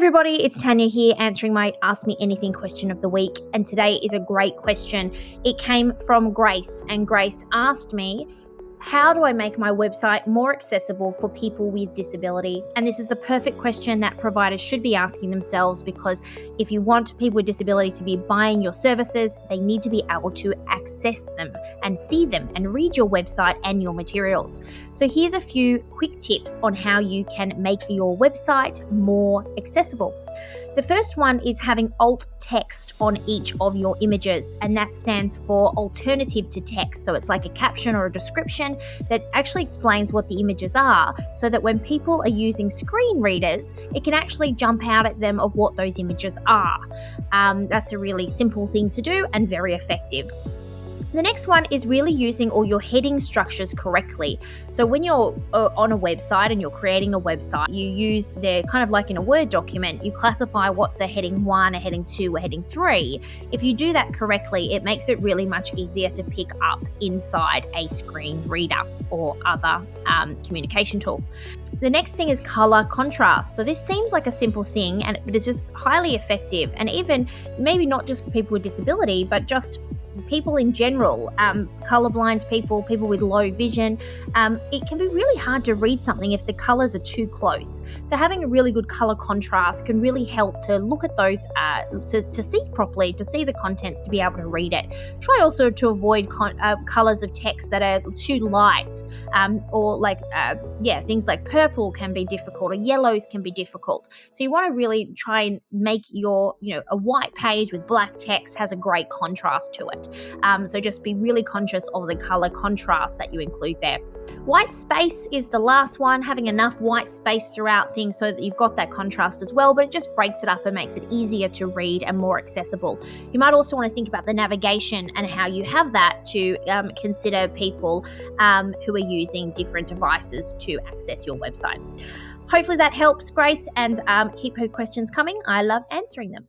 everybody, it's Tania here answering my Ask Me Anything question of the week, and today is a great question. It came from Grace, and Grace asked me, how do I make my website more accessible for people with disability? And this is the perfect question that providers should be asking themselves, because if you want people with disability to be buying your services, they need to be able to access them and see them and read your website and your materials. So here's a few quick tips on how you can make your website more accessible. The first one is having alt text on each of your images, and that stands for alternative to text. So it's like a caption or a description that actually explains what the images are, so that when people are using screen readers, it can actually jump out at them of what those images are. That's a really simple thing to do and very effective. The next one is really using all your heading structures correctly. So when you're on a website and you're creating a website, you use the kind of like in a Word document, you classify what's a heading 1, a heading 2, a heading 3. If you do that correctly, it makes it really much easier to pick up inside a screen reader or other communication tool. The next thing is color contrast. So this seems like a simple thing, but it's just highly effective, and even maybe not just for people with disability, but just people in general, colorblind people, people with low vision. It can be really hard to read something if the colors are too close. So having a really good color contrast can really help to look at those, to see properly, to see the contents, to be able to read it. Try also to avoid colors of text that are too light, or things like purple can be difficult, or yellows can be difficult. So you want to really try and make your, a white page with black text has a great contrast to it. So just be really conscious of the color contrast that you include there. White space is the last one, having enough white space throughout things so that you've got that contrast as well, but it just breaks it up and makes it easier to read and more accessible. You might also want to think about the navigation and how you have that to consider people who are using different devices to access your website. Hopefully that helps, Grace, and keep her questions coming. I love answering them.